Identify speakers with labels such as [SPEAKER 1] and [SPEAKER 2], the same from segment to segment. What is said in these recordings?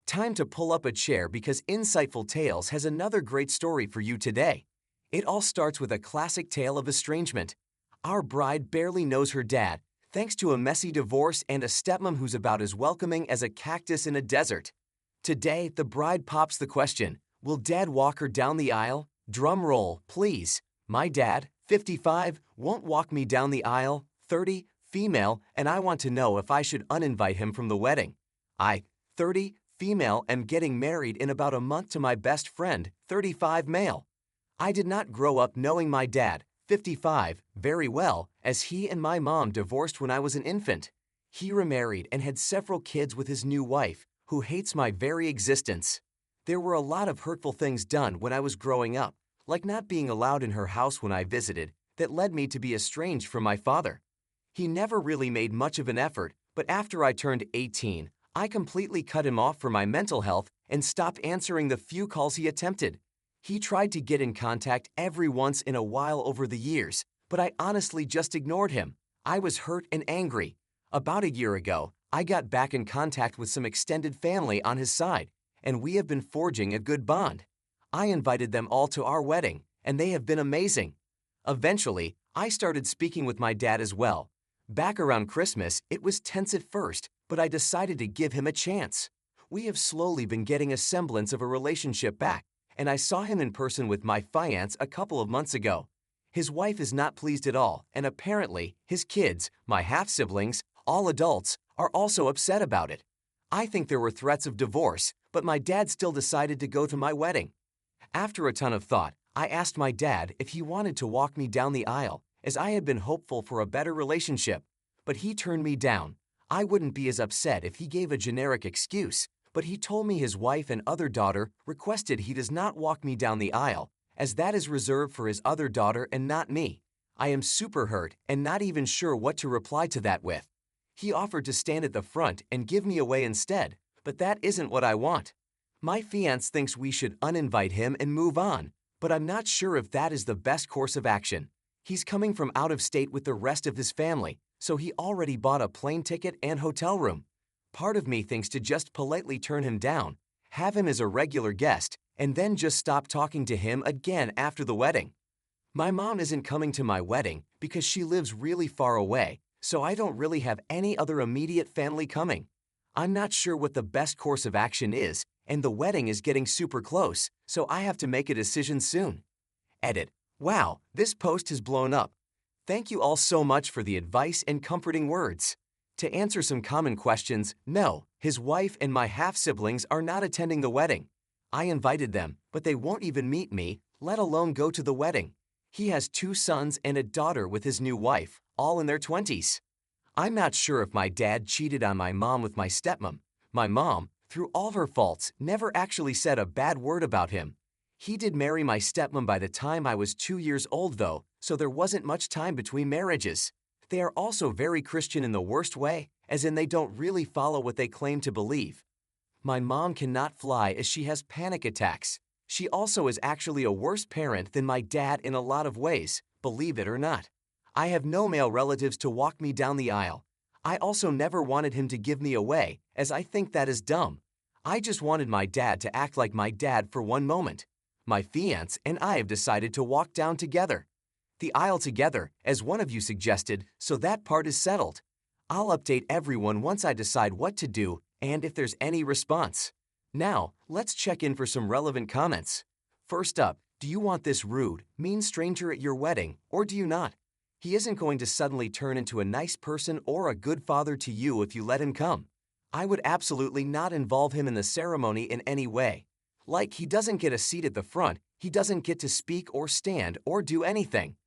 [SPEAKER 1] Time to pull up a chair because Insightful Tales has another great story for you today. It all starts with a classic tale of estrangement. Our bride barely knows her dad, thanks to a messy divorce and a stepmom who's about as welcoming as a cactus in a desert. Today, the bride pops the question, will dad walk her down the aisle? Drum roll, please. My dad, 55, won't walk me down the aisle, 30, female, and I want to know if I should uninvite him from the wedding. I, 30, female, am getting married in about a month to my best friend, 35, male. I did not grow up knowing my dad, 55, very well, as he and my mom divorced when I was an infant. He remarried and had several kids with his new wife, who hates my very existence. There were a lot of hurtful things done when I was growing up, like not being allowed in her house when I visited, that led me to be estranged from my father. He never really made much of an effort, but after I turned 18, I completely cut him off for my mental health and stopped answering the few calls he attempted. He tried to get in contact every once in a while over the years, but I honestly just ignored him. I was hurt and angry. About a year ago, I got back in contact with some extended family on his side, and we have been forging a good bond. I invited them all to our wedding, and they have been amazing. Eventually, I started speaking with my dad as well. Back around Christmas, it was tense at first, but I decided to give him a chance. We have slowly been getting a semblance of a relationship back, and I saw him in person with my fiancé a couple of months ago. His wife is not pleased at all, and apparently, his kids, my half-siblings, all adults, are also upset about it. I think there were threats of divorce, but my dad still decided to go to my wedding. After a ton of thought, I asked my dad if he wanted to walk me down the aisle, as I had been hopeful for a better relationship, but he turned me down. I wouldn't be as upset if he gave a generic excuse, but he told me his wife and other daughter requested he does not walk me down the aisle, as that is reserved for his other daughter and not me. I am super hurt and not even sure what to reply to that with. He offered to stand at the front and give me away instead, but that isn't what I want. My fiancé thinks we should uninvite him and move on, but I'm not sure if that is the best course of action. He's coming from out of state with the rest of his family, so he already bought a plane ticket and hotel room. Part of me thinks to just politely turn him down, have him as a regular guest, and then just stop talking to him again after the wedding. My mom isn't coming to my wedding because she lives really far away, so I don't really have any other immediate family coming. I'm not sure what the best course of action is, and the wedding is getting super close, so I have to make a decision soon. Edit. Wow, this post has blown up. Thank you all so much for the advice and comforting words. To answer some common questions, no, his wife and my half-siblings are not attending the wedding. I invited them, but they won't even meet me, let alone go to the wedding. He has 2 sons and a daughter with his new wife, all in their 20s. I'm not sure if my dad cheated on my mom with my stepmom. My mom, through all her faults, never actually said a bad word about him. He did marry my stepmom by the time I was 2 years old though, so there wasn't much time between marriages. They are also very Christian in the worst way, as in they don't really follow what they claim to believe. My mom cannot fly as she has panic attacks. She also is actually a worse parent than my dad in a lot of ways, believe it or not. I have no male relatives to walk me down the aisle. I also never wanted him to give me away, as I think that is dumb. I just wanted my dad to act like my dad for one moment. My fiancé and I have decided to walk down together. The aisle together, as one of you suggested, so that part is settled. I'll update everyone once I decide what to do and if there's any response. Now, let's check in for some relevant comments. First up, do you want this rude, mean stranger at your wedding, or do you not? He isn't going to suddenly turn into a nice person or a good father to you if you let him come. I would absolutely not involve him in the ceremony in any way. Like, he doesn't get a seat at the front, he doesn't get to speak or stand or do anything.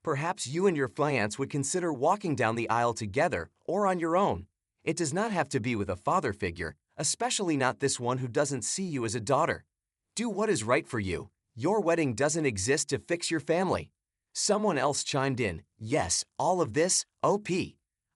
[SPEAKER 1] Perhaps you and your fiancé would consider walking down the aisle together or on your own. It does not have to be with a father figure, especially not this one who doesn't see you as a daughter. Do what is right for you. Your wedding doesn't exist to fix your family. Someone else chimed in, yes, all of this, OP.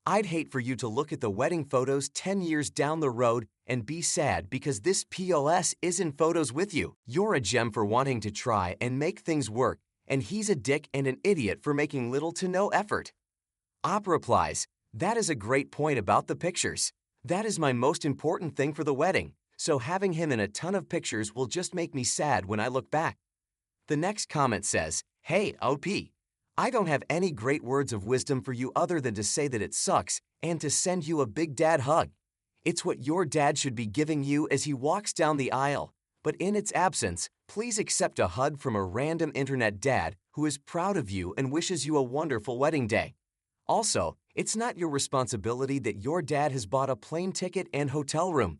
[SPEAKER 1] I'd hate for you to look at the wedding photos 10 years down the road and be sad because this POS isn't photos with you. You're a gem for wanting to try and make things work, and he's a dick and an idiot for making little to no effort. Op replies, that is a great point about the pictures. That is my most important thing for the wedding, so having him in a ton of pictures will just make me sad when I look back. The next comment says, "Hey, OP. I don't have any great words of wisdom for you other than to say that it sucks and to send you a big dad hug. It's what your dad should be giving you as he walks down the aisle. But in its absence, please accept a hug from a random internet dad who is proud of you and wishes you a wonderful wedding day. Also, it's not your responsibility that your dad has bought a plane ticket and hotel room.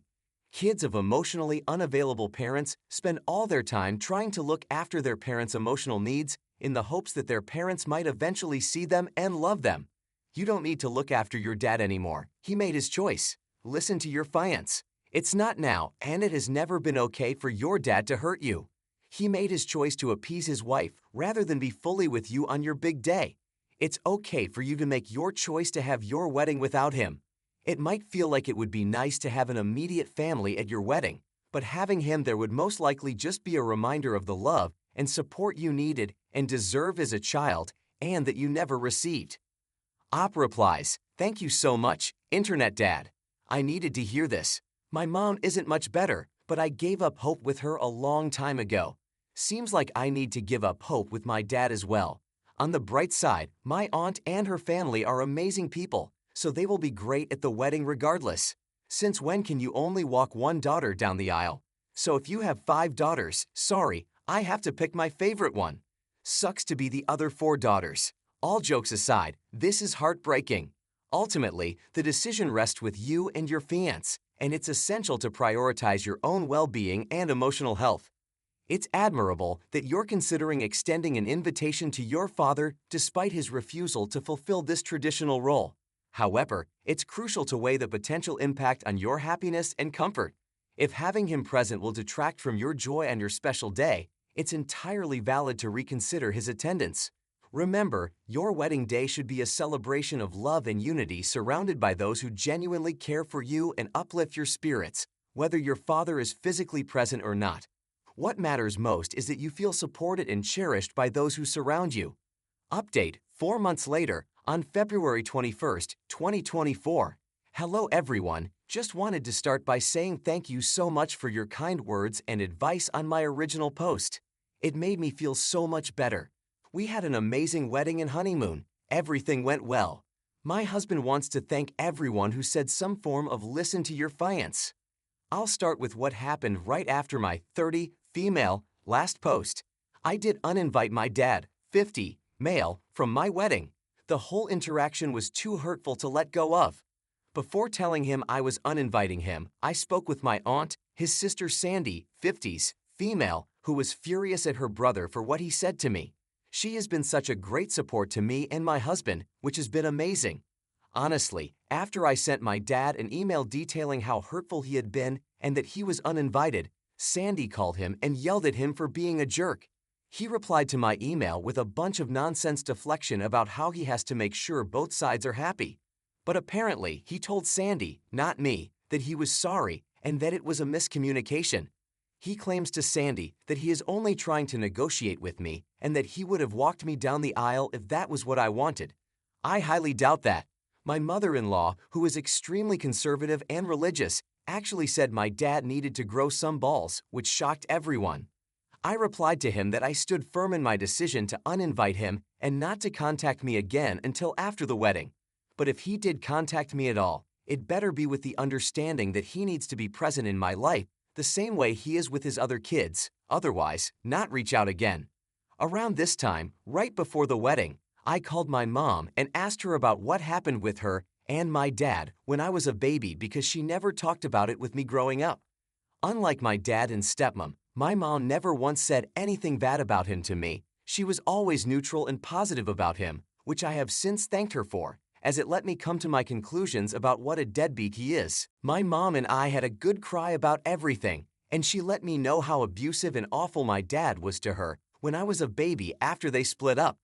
[SPEAKER 1] Kids of emotionally unavailable parents spend all their time trying to look after their parents' emotional needs in the hopes that their parents might eventually see them and love them. You don't need to look after your dad anymore. He made his choice. Listen to your fiance. It's not now, and it has never been okay for your dad to hurt you. He made his choice to appease his wife rather than be fully with you on your big day. It's okay for you to make your choice to have your wedding without him. It might feel like it would be nice to have an immediate family at your wedding, but having him there would most likely just be a reminder of the love and support you needed and deserve as a child and that you never received." Op replies, "Thank you so much, Internet Dad. I needed to hear this. My mom isn't much better, but I gave up hope with her a long time ago. Seems like I need to give up hope with my dad as well. On the bright side, my aunt and her family are amazing people, so they will be great at the wedding regardless. Since when can you only walk one daughter down the aisle? So if you have 5 daughters, sorry, I have to pick my favorite one. Sucks to be the other 4 daughters. All jokes aside, this is heartbreaking. Ultimately, the decision rests with you and your fiancé, and it's essential to prioritize your own well-being and emotional health. It's admirable that you're considering extending an invitation to your father despite his refusal to fulfill this traditional role. However, it's crucial to weigh the potential impact on your happiness and comfort. If having him present will detract from your joy on your special day, it's entirely valid to reconsider his attendance. Remember, your wedding day should be a celebration of love and unity surrounded by those who genuinely care for you and uplift your spirits, whether your father is physically present or not. What matters most is that you feel supported and cherished by those who surround you. Update 4 months later, on February 21st, 2024. Hello everyone, just wanted to start by saying thank you so much for your kind words and advice on my original post. It made me feel so much better. We had an amazing wedding and honeymoon. Everything went well. My husband wants to thank everyone who said some form of listen to your fiancé. I'll start with what happened right after my 30, female, last post. I did uninvite my dad, 50, male, from my wedding. The whole interaction was too hurtful to let go of. Before telling him I was uninviting him, I spoke with my aunt, his sister Sandy, 50s, female, who was furious at her brother for what he said to me. She has been such a great support to me and my husband, which has been amazing. Honestly, after I sent my dad an email detailing how hurtful he had been and that he was uninvited, Sandy called him and yelled at him for being a jerk. He replied to my email with a bunch of nonsense deflection about how he has to make sure both sides are happy. But apparently, he told Sandy, not me, that he was sorry and that it was a miscommunication. He claims to Sandy that he is only trying to negotiate with me and that he would have walked me down the aisle if that was what I wanted. I highly doubt that. My mother-in-law, who is extremely conservative and religious, actually said my dad needed to grow some balls, which shocked everyone. I replied to him that I stood firm in my decision to uninvite him and not to contact me again until after the wedding. But if he did contact me at all, it better be with the understanding that he needs to be present in my life the same way he is with his other kids, otherwise, not reach out again. Around this time, right before the wedding, I called my mom and asked her about what happened with her and my dad when I was a baby because she never talked about it with me growing up. Unlike my dad and stepmom, my mom never once said anything bad about him to me. She was always neutral and positive about him, which I have since thanked her for, as it let me come to my conclusions about what a deadbeat he is. My mom and I had a good cry about everything, and she let me know how abusive and awful my dad was to her when I was a baby after they split up.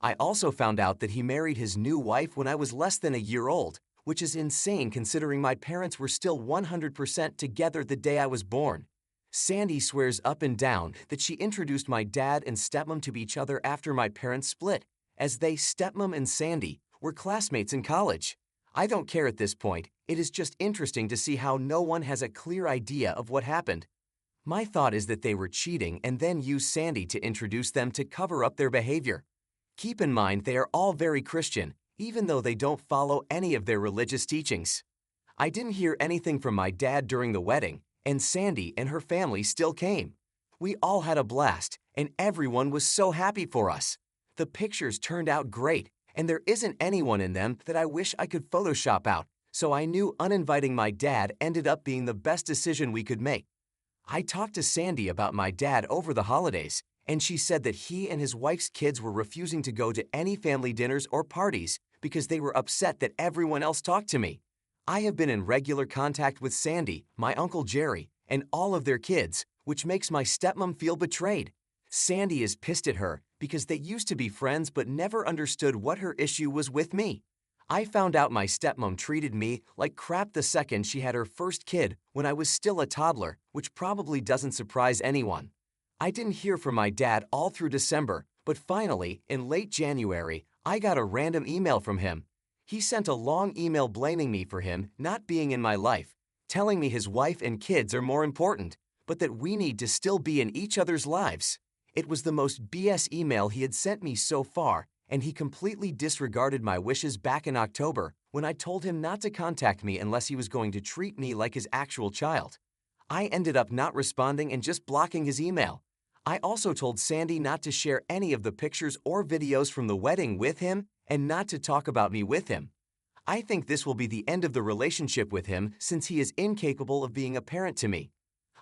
[SPEAKER 1] I also found out that he married his new wife when I was less than a year old, which is insane considering my parents were still 100% together the day I was born. Sandy swears up and down that she introduced my dad and stepmom to each other after my parents split, as they, stepmom and Sandy, were classmates in college. I don't care at this point. It is just interesting to see how no one has a clear idea of what happened. My thought is that they were cheating and then used Sandy to introduce them to cover up their behavior. Keep in mind they are all very Christian, even though they don't follow any of their religious teachings. I didn't hear anything from my dad during the wedding, and Sandy and her family still came. We all had a blast, and everyone was so happy for us. The pictures turned out great, and there isn't anyone in them that I wish I could Photoshop out, so I knew uninviting my dad ended up being the best decision we could make. I talked to Sandy about my dad over the holidays, and she said that he and his wife's kids were refusing to go to any family dinners or parties because they were upset that everyone else talked to me. I have been in regular contact with Sandy, my Uncle Jerry, and all of their kids, which makes my stepmom feel betrayed. Sandy is pissed at her because they used to be friends but never understood what her issue was with me. I found out my stepmom treated me like crap the second she had her first kid when I was still a toddler, which probably doesn't surprise anyone. I didn't hear from my dad all through December, but finally, in late January, I got a random email from him. He sent a long email blaming me for him not being in my life, telling me his wife and kids are more important, but that we need to still be in each other's lives. It was the most BS email he had sent me so far, and he completely disregarded my wishes back in October when I told him not to contact me unless he was going to treat me like his actual child. I ended up not responding and just blocking his email. I also told Sandy not to share any of the pictures or videos from the wedding with him and not to talk about me with him. I think this will be the end of the relationship with him since he is incapable of being a parent to me.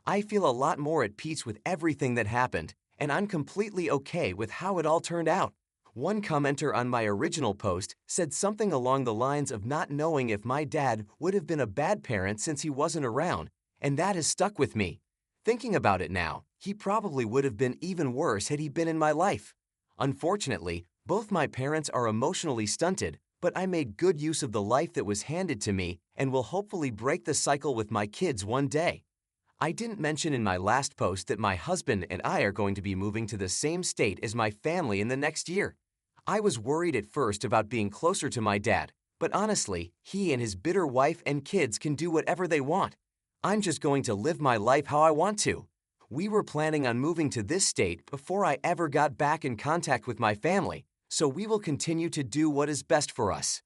[SPEAKER 1] I feel a lot more at peace with everything that happened, and I'm completely okay with how it all turned out. One commenter on my original post said something along the lines of not knowing if my dad would have been a bad parent since he wasn't around, and that has stuck with me. Thinking about it now, he probably would have been even worse had he been in my life. Unfortunately, both my parents are emotionally stunted, but I made good use of the life that was handed to me and will hopefully break the cycle with my kids one day. I didn't mention in my last post that my husband and I are going to be moving to the same state as my family in the next year. I was worried at first about being closer to my dad, but honestly, he and his bitter wife and kids can do whatever they want. I'm just going to live my life how I want to. We were planning on moving to this state before I ever got back in contact with my family, so we will continue to do what is best for us.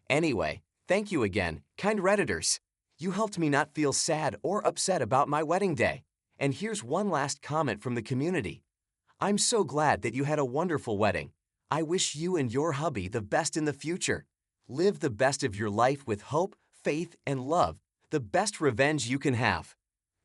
[SPEAKER 1] Anyway, thank you again, kind Redditors. You helped me not feel sad or upset about my wedding day. And here's one last comment from the community. I'm so glad that you had a wonderful wedding. I wish you and your hubby the best in the future. Live the best of your life with hope, faith, and love, the best revenge you can have.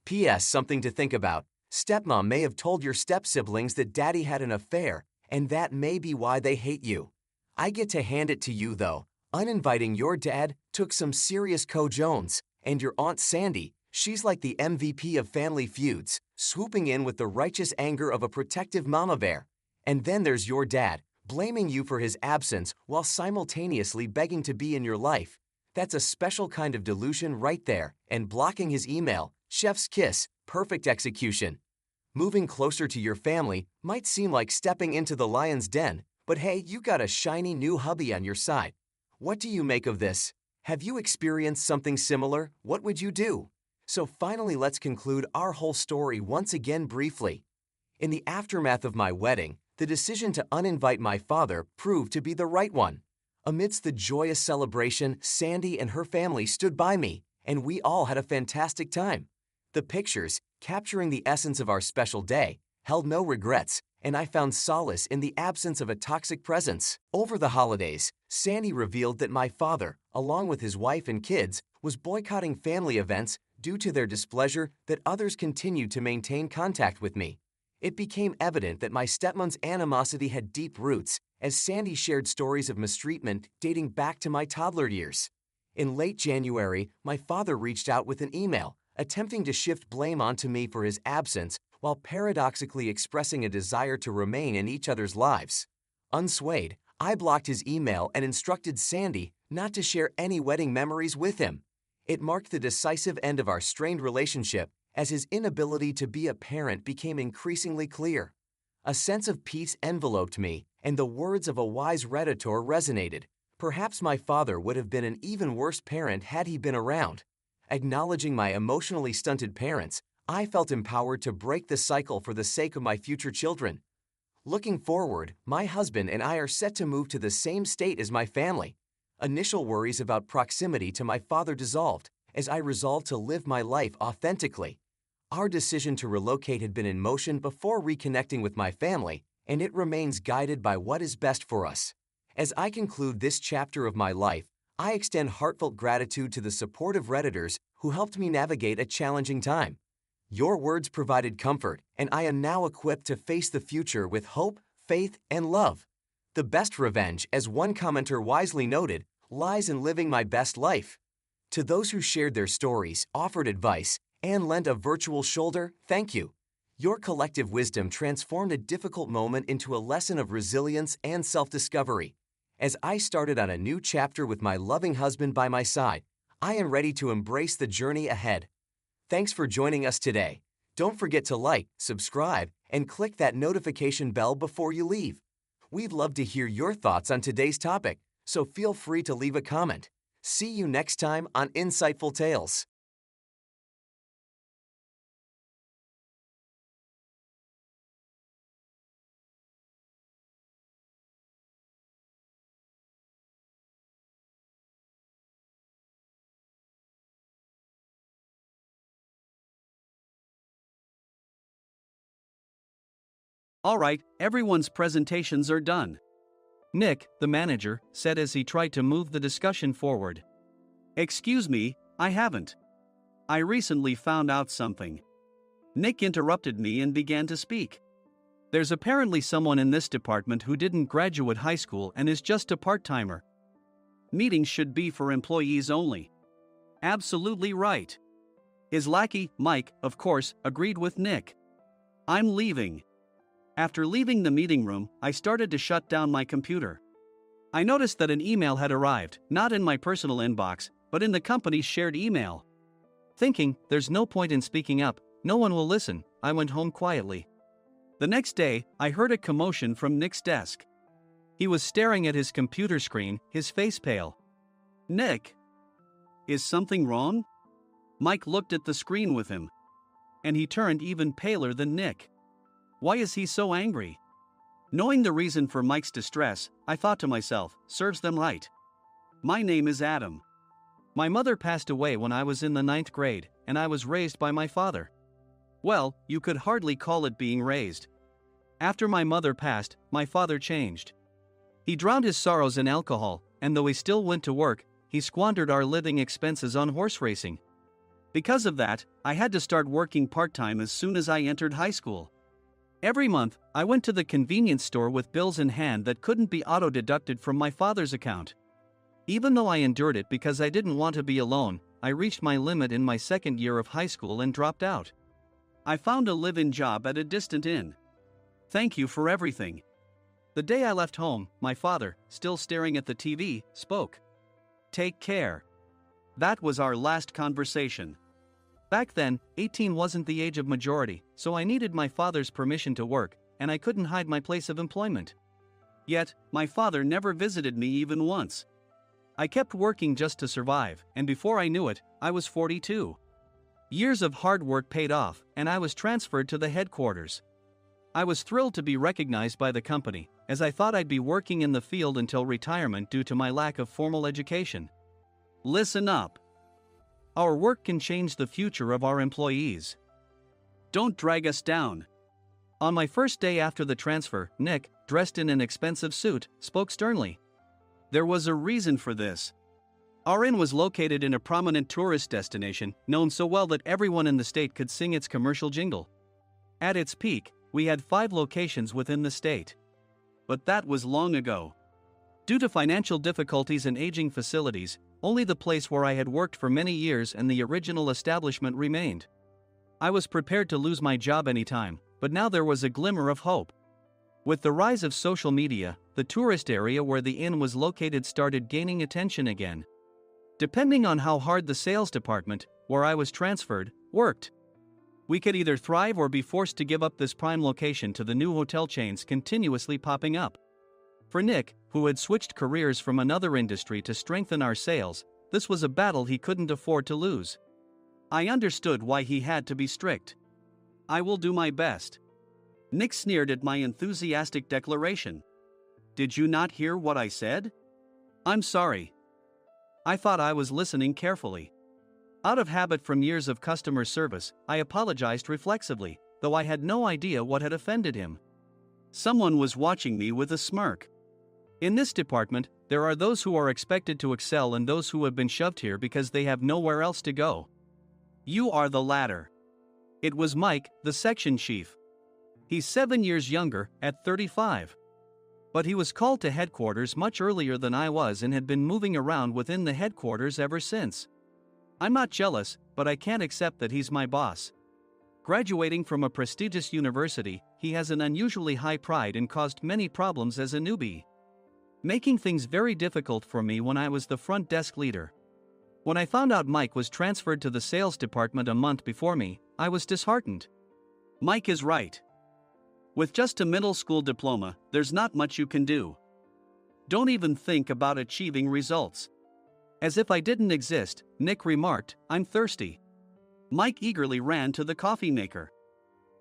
[SPEAKER 1] P.S. Something to think about. Stepmom may have told your step-siblings that daddy had an affair, and that may be why they hate you. I get to hand it to you, though. Uninviting your dad took some serious co-Jones, and your Aunt Sandy, she's like the MVP of family feuds, swooping in with the righteous anger of a protective mama bear. And then there's your dad, blaming you for his absence while simultaneously begging to be in your life. That's a special kind of delusion right there, and blocking his email, chef's kiss, perfect execution. Moving closer to your family might seem like stepping into the lion's den, but hey, you got a shiny new hubby on your side. What do you make of this? Have you experienced something similar? What would you do? So finally, let's conclude our whole story once again briefly. In the aftermath of my wedding, the decision to uninvite my father proved to be the right one. Amidst the joyous celebration, Sandy and her family stood by me, and we all had a fantastic time. The pictures, capturing the essence of our special day, held no regrets, and I found solace in the absence of a toxic presence. Over the holidays, Sandy revealed that my father, along with his wife and kids, was boycotting family events due to their displeasure that others continued to maintain contact with me. It became evident that my stepmom's animosity had deep roots, as Sandy shared stories of mistreatment dating back to my toddler years. In late January, my father reached out with an email, attempting to shift blame onto me for his absence while paradoxically expressing a desire to remain in each other's lives. Unswayed, I blocked his email and instructed Sandy not to share any wedding memories with him. It marked the decisive end of our strained relationship as his inability to be a parent became increasingly clear. A sense of peace enveloped me, and the words of a wise Redditor resonated. Perhaps my father would have been an even worse parent had he been around. Acknowledging my emotionally stunted parents, I felt empowered to break the cycle for the sake of my future children. Looking forward, my husband and I are set to move to the same state as my family. Initial worries about proximity to my father dissolved as I resolved to live my life authentically. Our decision to relocate had been in motion before reconnecting with my family, and it remains guided by what is best for us. As I conclude this chapter of my life, I extend heartfelt gratitude to the supportive Redditors who helped me navigate a challenging time. Your words provided comfort, and I am now equipped to face the future with hope, faith, and love. The best revenge, as one commenter wisely noted, lies in living my best life. To those who shared their stories, offered advice, and lent a virtual shoulder, thank you. Your collective wisdom transformed a difficult moment into a lesson of resilience and self-discovery. As I started on a new chapter with my loving husband by my side, I am ready to embrace the journey ahead. Thanks for joining us today. Don't forget to like, subscribe, and click that notification bell before you leave. We'd love to hear your thoughts on today's topic, so feel free to leave a comment. See you next time on Insightful Tales.
[SPEAKER 2] Alright, everyone's presentations are done. Nick, the manager, said as he tried to move the discussion forward. Excuse me, I haven't. I recently found out something. Nick interrupted me and began to speak. There's apparently someone in this department who didn't graduate high school and is just a part-timer. Meetings should be for employees only. Absolutely right. His lackey, Mike, of course, agreed with Nick. I'm leaving. After leaving the meeting room, I started to shut down my computer. I noticed that an email had arrived, not in my personal inbox, but in the company's shared email. Thinking, there's no point in speaking up, no one will listen, I went home quietly. The next day, I heard a commotion from Nick's desk. He was staring at his computer screen, his face pale. Nick! Is something wrong? Mike looked at the screen with him. And he turned even paler than Nick. Why is he so angry? Knowing the reason for Mike's distress, I thought to myself, serves them right. My name is Adam. My mother passed away when I was in the 9th grade, and I was raised by my father. Well, you could hardly call it being raised. After my mother passed, my father changed. He drowned his sorrows in alcohol, and though he still went to work, he squandered our living expenses on horse racing. Because of that, I had to start working part-time as soon as I entered high school. Every month, I went to the convenience store with bills in hand that couldn't be auto-deducted from my father's account. Even though I endured it because I didn't want to be alone, I reached my limit in my second year of high school and dropped out. I found a live-in job at a distant inn. Thank you for everything. The day I left home, my father, still staring at the TV, spoke. Take care. That was our last conversation. Back then, 18 wasn't the age of majority, so I needed my father's permission to work, and I couldn't hide my place of employment. Yet, my father never visited me even once. I kept working just to survive, and before I knew it, I was 42. Years of hard work paid off, and I was transferred to the headquarters. I was thrilled to be recognized by the company, as I thought I'd be working in the field until retirement due to my lack of formal education. Listen up. Our work can change the future of our employees. Don't drag us down. On my first day after the transfer, Nick, dressed in an expensive suit, spoke sternly. There was a reason for this. Our inn was located in a prominent tourist destination, known so well that everyone in the state could sing its commercial jingle. At its peak, we had 5 locations within the state. But that was long ago. Due to financial difficulties and aging facilities, only the place where I had worked for many years and the original establishment remained. I was prepared to lose my job anytime, but now there was a glimmer of hope. With the rise of social media, the tourist area where the inn was located started gaining attention again. Depending on how hard the sales department, where I was transferred, worked, we could either thrive or be forced to give up this prime location to the new hotel chains continuously popping up. For Nick, who had switched careers from another industry to strengthen our sales, this was a battle he couldn't afford to lose. I understood why he had to be strict. "I will do my best." Nick sneered at my enthusiastic declaration. "Did you not hear what I said?" "I'm sorry." I thought I was listening carefully. Out of habit from years of customer service, I apologized reflexively, though I had no idea what had offended him. Someone was watching me with a smirk. In this department, there are those who are expected to excel and those who have been shoved here because they have nowhere else to go. You are the latter. It was Mike, the section chief. He's 7 years younger, at 35. But he was called to headquarters much earlier than I was and had been moving around within the headquarters ever since. I'm not jealous, but I can't accept that he's my boss. Graduating from a prestigious university, he has an unusually high pride and caused many problems as a newbie, making things very difficult for me when I was the front desk leader. When I found out Mike was transferred to the sales department a month before me, I was disheartened. Mike is right. With just a middle school diploma, there's not much you can do. Don't even think about achieving results. As if I didn't exist, Nick remarked, "I'm thirsty." Mike eagerly ran to the coffee maker.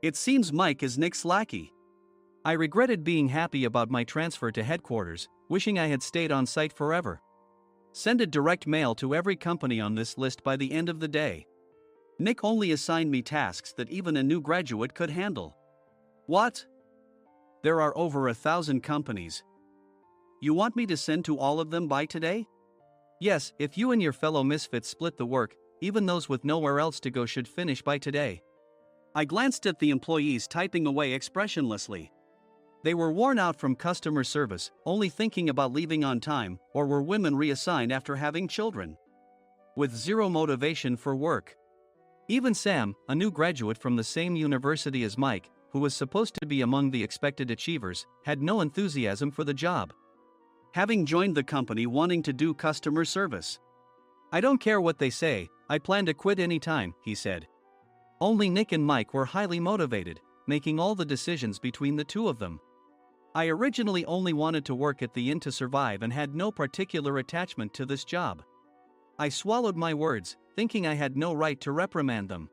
[SPEAKER 2] It seems Mike is Nick's lackey. I regretted being happy about my transfer to headquarters, wishing I had stayed on site forever. Send a direct mail to every company on this list by the end of the day. Nick only assigned me tasks that even a new graduate could handle. What? There are over 1,000 companies. You want me to send to all of them by today? Yes, if you and your fellow misfits split the work, even those with nowhere else to go should finish by today. I glanced at the employees typing away expressionlessly. They were worn out from customer service, only thinking about leaving on time, or were women reassigned after having children, with zero motivation for work. Even Sam, a new graduate from the same university as Mike, who was supposed to be among the expected achievers, had no enthusiasm for the job, having joined the company wanting to do customer service. "I don't care what they say, I plan to quit any time," he said. Only Nick and Mike were highly motivated, making all the decisions between the two of them. I originally only wanted to work at the inn to survive and had no particular attachment to this job. I swallowed my words, thinking I had no right to reprimand them.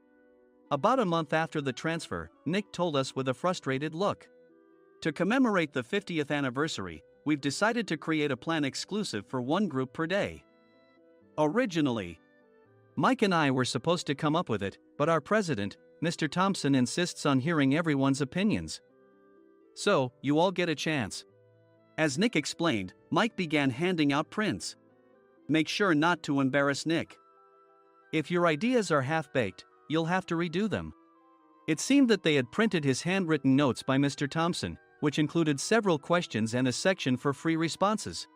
[SPEAKER 2] About a month after the transfer, Nick told us with a frustrated look. "To commemorate the 50th anniversary, we've decided to create a plan exclusive for one group per day. Originally, Mike and I were supposed to come up with it, but our president, Mr. Thompson, insists on hearing everyone's opinions. So, you all get a chance." As Nick explained, Mike began handing out prints. "Make sure not to embarrass Nick. If your ideas are half-baked, you'll have to redo them." It seemed that they had printed his handwritten notes by Mr. Thompson, which included several questions and a section for free responses.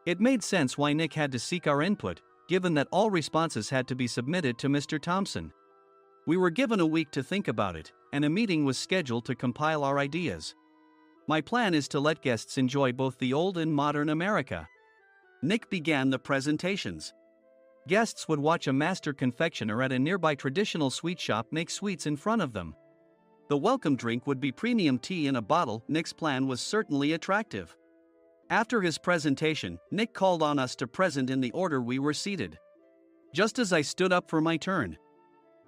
[SPEAKER 2] It made sense why Nick had to seek our input, given that all responses had to be submitted to Mr. Thompson. We were given a week to think about it, and a meeting was scheduled to compile our ideas. My plan is to let guests enjoy both the old and modern America. Nick began the presentations. Guests would watch a master confectioner at a nearby traditional sweet shop make sweets in front of them. The welcome drink would be premium tea in a bottle. Nick's plan was certainly attractive. After his presentation, Nick called on us to present in the order we were seated. Just as I stood up for my turn.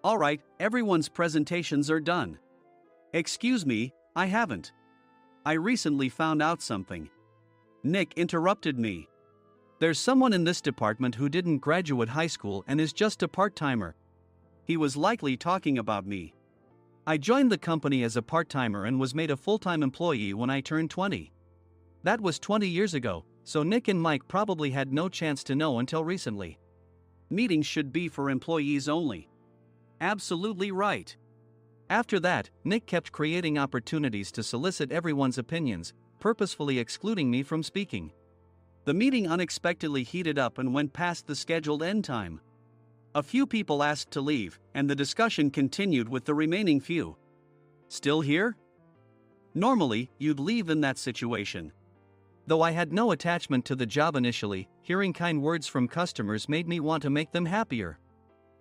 [SPEAKER 2] "All right, everyone's presentations are done." "Excuse me, I haven't. I recently found out something." Nick interrupted me. "There's someone in this department who didn't graduate high school and is just a part-timer." He was likely talking about me. I joined the company as a part-timer and was made a full-time employee when I turned 20. That was 20 years ago, so Nick and Mike probably had no chance to know until recently. Meetings should be for employees only. Absolutely right. After that, Nick kept creating opportunities to solicit everyone's opinions, purposefully excluding me from speaking. The meeting unexpectedly heated up and went past the scheduled end time. A few people asked to leave, and the discussion continued with the remaining few. "Still here?" Normally, you'd leave in that situation. Though I had no attachment to the job initially, hearing kind words from customers made me want to make them happier.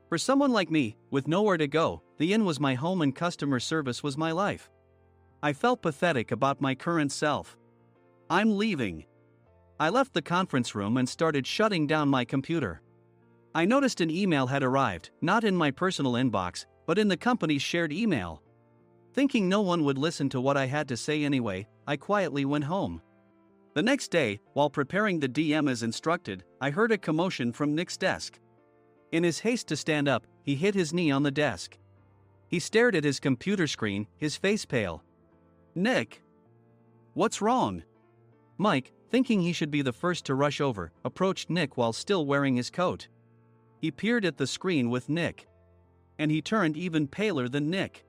[SPEAKER 2] For someone like me, with nowhere to go, the inn was my home and customer service was my life. I felt pathetic about my current self. I'm leaving. I left the conference room and started shutting down my computer. I noticed an email had arrived, not in my personal inbox, but in the company's shared email. Thinking no one would listen to what I had to say anyway, I quietly went home. The next day, while preparing the DM as instructed, I heard a commotion from Nick's desk. In his haste to stand up, he hit his knee on the desk. He stared at his computer screen, his face pale. "Nick? What's wrong?" Mike, thinking he should be the first to rush over, approached Nick while still wearing his coat. He peered at the screen with Nick. And he turned even paler than Nick.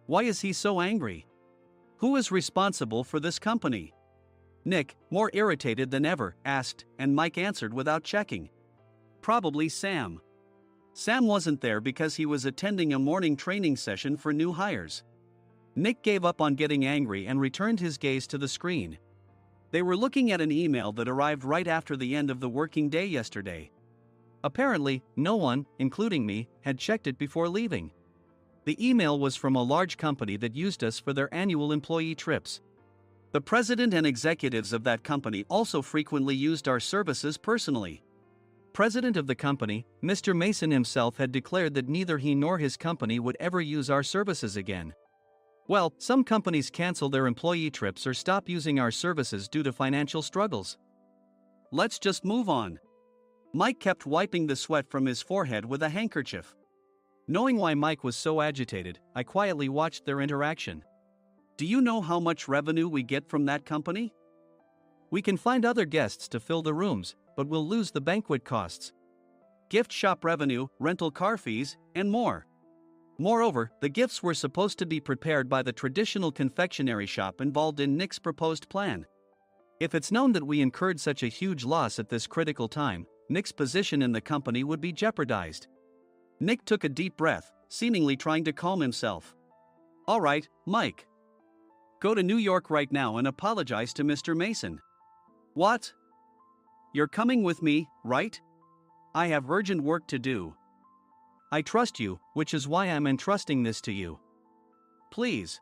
[SPEAKER 2] Why is he so angry? Who is responsible for this company? Nick, more irritated than ever, asked, and Mike answered without checking. Probably Sam. Sam wasn't there because he was attending a morning training session for new hires. Nick gave up on getting angry and returned his gaze to the screen. They were looking at an email that arrived right after the end of the working day yesterday. Apparently, no one, including me, had checked it before leaving. The email was from a large company that used us for their annual employee trips. The president and executives of that company also frequently used our services personally. President of the company, Mr. Mason himself, had declared that neither he nor his company would ever use our services again. Well, some companies cancel their employee trips or stop using our services due to financial struggles. Let's just move on. Mike kept wiping the sweat from his forehead with a handkerchief. Knowing why Mike was so agitated, I quietly watched their interaction. Do you know how much revenue we get from that company? We can find other guests to fill the rooms, but we'll lose the banquet costs, gift shop revenue, rental car fees, and more. Moreover, the gifts were supposed to be prepared by the traditional confectionery shop involved in Nick's proposed plan. If it's known that we incurred such a huge loss at this critical time, Nick's position in the company would be jeopardized. Nick took a deep breath, seemingly trying to calm himself. All right, Mike. Go to New York right now and apologize to Mr. Mason. What? You're coming with me, right? I have urgent work to do. I trust you, which is why I'm entrusting this to you. Please.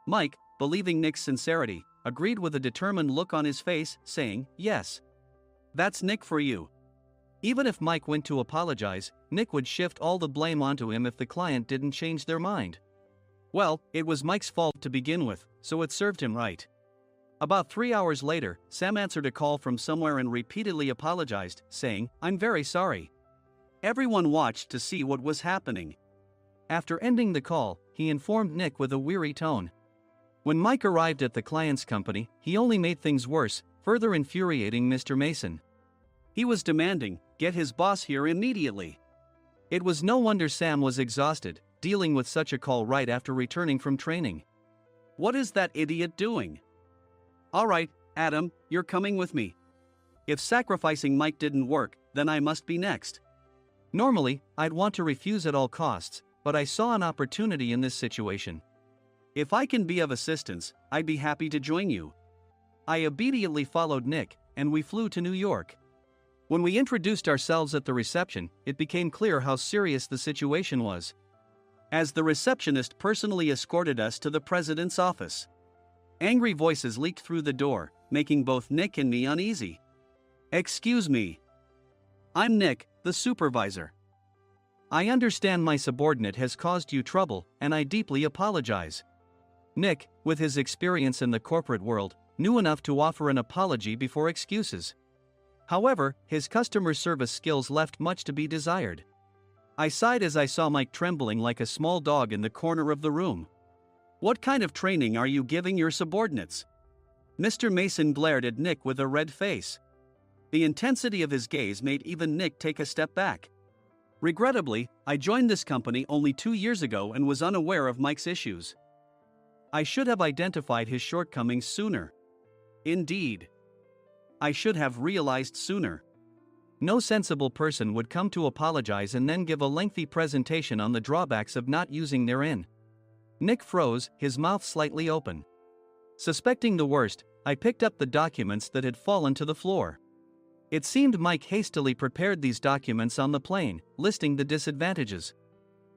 [SPEAKER 2] Mike, believing Nick's sincerity, agreed with a determined look on his face, saying, yes. That's Nick for you. Even if Mike went to apologize, Nick would shift all the blame onto him if the client didn't change their mind. Well, it was Mike's fault to begin with, so it served him right. About 3 hours later, Sam answered a call from somewhere and repeatedly apologized, saying, I'm very sorry. Everyone watched to see what was happening. After ending the call, he informed Nick with a weary tone. When Mike arrived at the client's company, he only made things worse, further infuriating Mr. Mason. He was demanding, get his boss here immediately. It was no wonder Sam was exhausted, dealing with such a call right after returning from training. What is that idiot doing? All right, Adam, you're coming with me. If sacrificing Mike didn't work, then I must be next. Normally, I'd want to refuse at all costs, but I saw an opportunity in this situation. If I can be of assistance, I'd be happy to join you. I immediately followed Nick, and we flew to New York. When we introduced ourselves at the reception, it became clear how serious the situation was, as the receptionist personally escorted us to the president's office. Angry voices leaked through the door, making both Nick and me uneasy. Excuse me. I'm Nick, the supervisor. I understand my subordinate has caused you trouble, and I deeply apologize. Nick, with his experience in the corporate world, knew enough to offer an apology before excuses. However, his customer service skills left much to be desired. I sighed as I saw Mike trembling like a small dog in the corner of the room. What kind of training are you giving your subordinates? Mr. Mason glared at Nick with a red face. The intensity of his gaze made even Nick take a step back. Regrettably, I joined this company only 2 years ago and was unaware of Mike's issues. I should have identified his shortcomings sooner. Indeed. I should have realized sooner. No sensible person would come to apologize and then give a lengthy presentation on the drawbacks of not using their in. Nick froze, his mouth slightly open. Suspecting the worst, I picked up the documents that had fallen to the floor. It seemed Mike hastily prepared these documents on the plane, listing the disadvantages.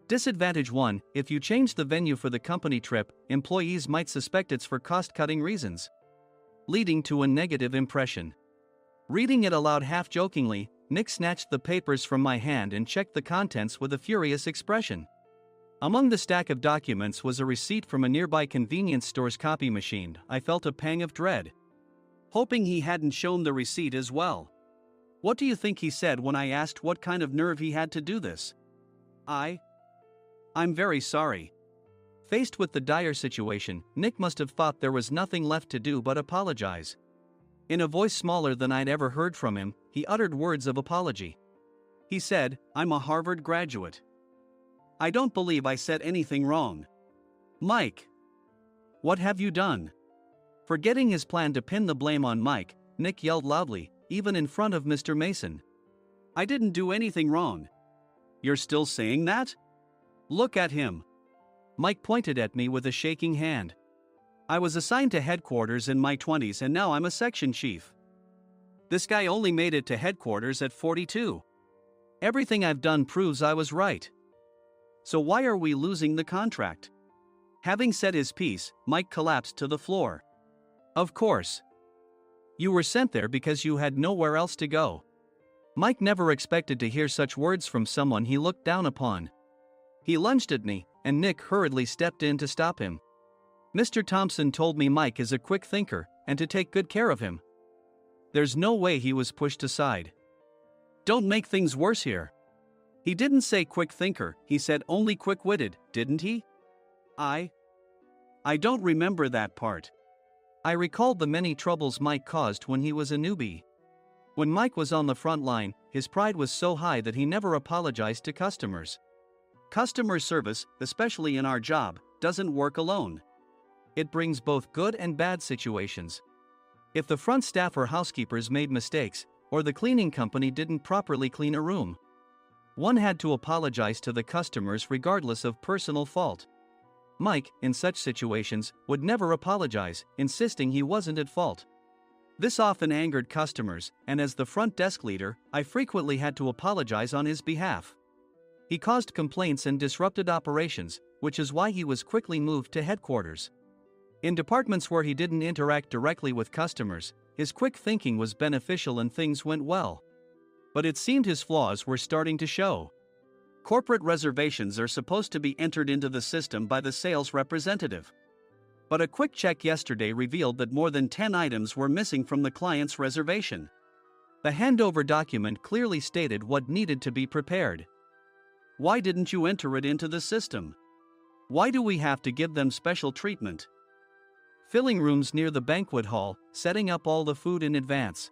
[SPEAKER 2] Disadvantage 1, if you change the venue for the company trip, employees might suspect it's for cost-cutting reasons. leading to a negative impression. Reading it aloud half-jokingly, Nick snatched the papers from my hand and checked the contents with a furious expression. Among the stack of documents was a receipt from a nearby convenience store's copy machine. I felt a pang of dread, hoping he hadn't shown the receipt as well. What do you think he said when I asked what kind of nerve he had to do this? I'm very sorry. Faced with the dire situation, Nick must have thought there was nothing left to do but apologize. In a voice smaller than I'd ever heard from him, he uttered words of apology. He said, "I'm a Harvard graduate. I don't believe I said anything wrong." Mike! What have you done? Forgetting his plan to pin the blame on Mike, Nick yelled loudly, even in front of Mr. Mason. "I didn't do anything wrong." "You're still saying that? Look at him." Mike pointed at me with a shaking hand. "I was assigned to headquarters in my 20s and now I'm a section chief. This guy only made it to headquarters at 42. Everything I've done proves I was right. So why are we losing the contract?" Having said his piece, Mike collapsed to the floor. "Of course. You were sent there because you had nowhere else to go." Mike never expected to hear such words from someone he looked down upon. He lunged at me, and Nick hurriedly stepped in to stop him. "Mr. Thompson told me Mike is a quick thinker, and to take good care of him." There's no way he was pushed aside. "Don't make things worse here. He didn't say quick thinker, he said only quick-witted, didn't he?" I don't remember that part." I recalled the many troubles Mike caused when he was a newbie. When Mike was on the front line, his pride was so high that he never apologized to customers. Customer service, especially in our job, doesn't work alone. It brings both good and bad situations. If the front staff or housekeepers made mistakes, or the cleaning company didn't properly clean a room, one had to apologize to the customers regardless of personal fault. Mike, in such situations, would never apologize, insisting he wasn't at fault. This often angered customers, and as the front desk leader, I frequently had to apologize on his behalf. He caused complaints and disrupted operations, which is why he was quickly moved to headquarters. In departments where he didn't interact directly with customers, his quick thinking was beneficial and things went well. But it seemed his flaws were starting to show. Corporate reservations are supposed to be entered into the system by the sales representative. But a quick check yesterday revealed that more than 10 items were missing from the client's reservation. The handover document clearly stated what needed to be prepared. Why didn't you enter it into the system? Why do we have to give them special treatment? Filling rooms near the banquet hall, setting up all the food in advance.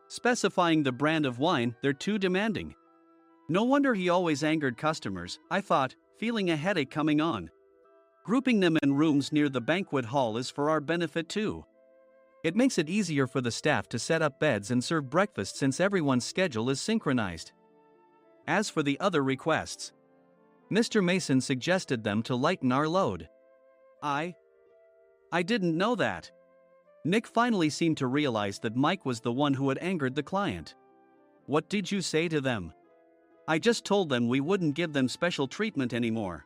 [SPEAKER 2] Specifying the brand of wine, they're too demanding. No wonder he always angered customers, I thought, feeling a headache coming on. Grouping them in rooms near the banquet hall is for our benefit too. It makes it easier for the staff to set up beds and serve breakfast since everyone's schedule is synchronized. As for the other requests, Mr. Mason suggested them to lighten our load. I didn't know that. Nick finally seemed to realize that Mike was the one who had angered the client. What did you say to them? I just told them we wouldn't give them special treatment anymore.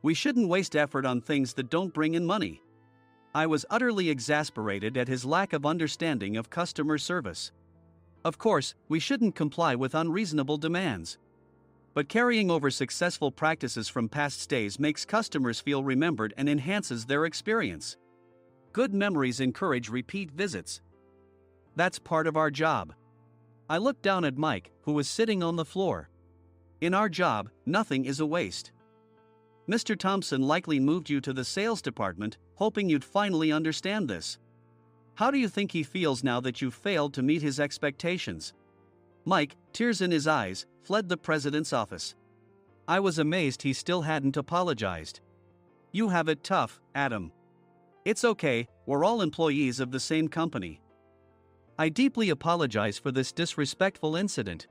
[SPEAKER 2] We shouldn't waste effort on things that don't bring in money. I was utterly exasperated at his lack of understanding of customer service. Of course, we shouldn't comply with unreasonable demands. But carrying over successful practices from past stays makes customers feel remembered and enhances their experience. Good memories encourage repeat visits. That's part of our job. I looked down at Mike, who was sitting on the floor. In our job, nothing is a waste. Mr. Thompson likely moved you to the sales department, hoping you'd finally understand this. How do you think he feels now that you failed to meet his expectations? Mike, tears in his eyes, fled the president's office. I was amazed he still hadn't apologized. You have it tough, Adam. It's okay, we're all employees of the same company. I deeply apologize for this disrespectful incident.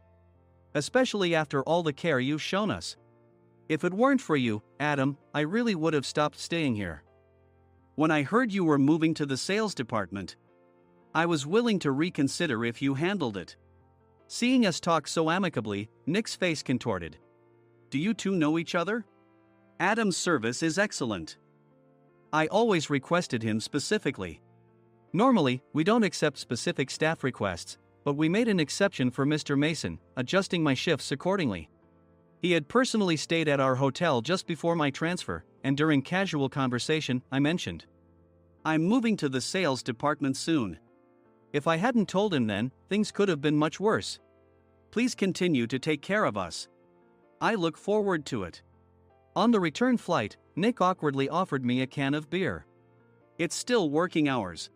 [SPEAKER 2] Especially after all the care you've shown us. If it weren't for you, Adam, I really would have stopped staying here. When I heard you were moving to the sales department, I was willing to reconsider if you handled it. Seeing us talk so amicably, Nick's face contorted. Do you two know each other? Adam's service is excellent. I always requested him specifically. Normally, we don't accept specific staff requests, but we made an exception for Mr. Mason, adjusting my shifts accordingly. He had personally stayed at our hotel just before my transfer, and during casual conversation, I mentioned, "I'm moving to the sales department soon." If I hadn't told him then, things could have been much worse. "Please continue to take care of us. I look forward to it." On the return flight, Nick awkwardly offered me a can of beer. It's still working hours.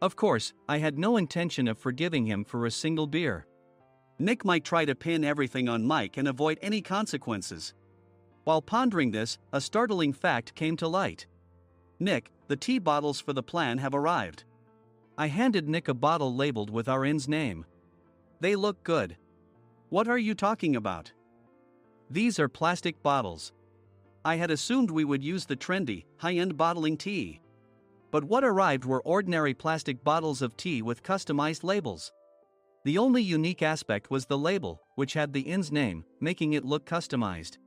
[SPEAKER 2] Of course, I had no intention of forgiving him for a single beer. Nick might try to pin everything on Mike and avoid any consequences. While pondering this, a startling fact came to light. "Nick, the tea bottles for the plan have arrived." I handed Nick a bottle labeled with our inn's name. "They look good." "What are you talking about?" "These are plastic bottles. I had assumed we would use the trendy, high-end bottling tea. But what arrived were ordinary plastic bottles of tea with customized labels. The only unique aspect was the label, which had the inn's name, making it look customized.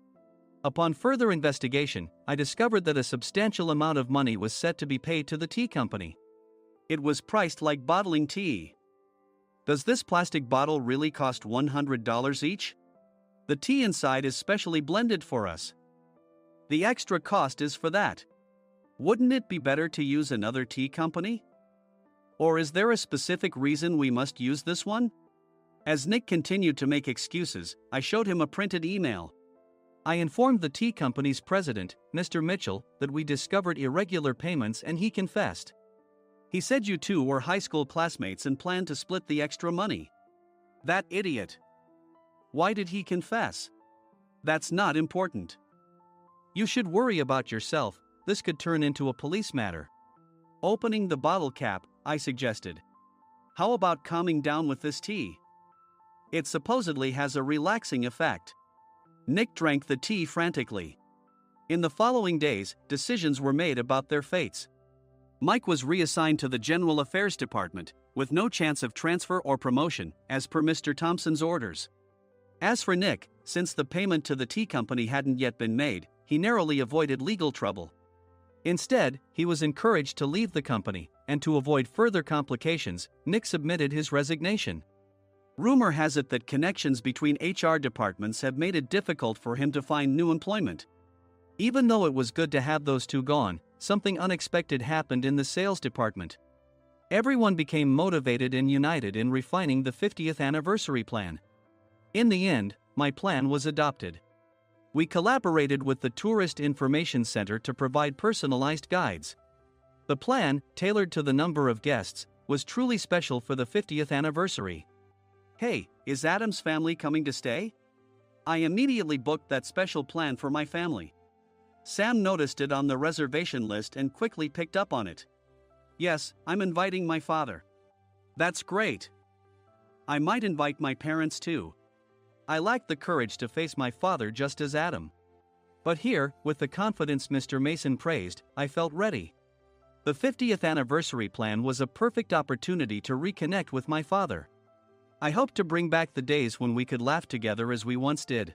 [SPEAKER 2] Upon further investigation, I discovered that a substantial amount of money was set to be paid to the tea company. It was priced like bottling tea. Does this plastic bottle really cost $100 each? The tea inside is specially blended for us. The extra cost is for that. Wouldn't it be better to use another tea company? Or is there a specific reason we must use this one? As Nick continued to make excuses, I showed him a printed email. I informed the tea company's president, Mr. Mitchell, that we discovered irregular payments and he confessed. He said you two were high school classmates and planned to split the extra money. That idiot. Why did he confess? That's not important. You should worry about yourself. This could turn into a police matter. Opening the bottle cap, I suggested. How about calming down with this tea? It supposedly has a relaxing effect. Nick drank the tea frantically. In the following days, decisions were made about their fates. Mike was reassigned to the General Affairs Department, with no chance of transfer or promotion, as per Mr. Thompson's orders. As for Nick, since the payment to the tea company hadn't yet been made, he narrowly avoided legal trouble. Instead, he was encouraged to leave the company, and to avoid further complications, Nick submitted his resignation. Rumor has it that connections between HR departments have made it difficult for him to find new employment. Even though it was good to have those two gone, something unexpected happened in the sales department. Everyone became motivated and united in refining the 50th anniversary plan. In the end, my plan was adopted. We collaborated with the Tourist Information Center to provide personalized guides. The plan, tailored to the number of guests, was truly special for the 50th anniversary. "Hey, is Adam's family coming to stay?" I immediately booked that special plan for my family. Sam noticed it on the reservation list and quickly picked up on it. "Yes, I'm inviting my father." "That's great. I might invite my parents too." I lacked the courage to face my father just as Adam. But here, with the confidence Mr. Mason praised, I felt ready. The 50th anniversary plan was a perfect opportunity to reconnect with my father. I hoped to bring back the days when we could laugh together as we once did.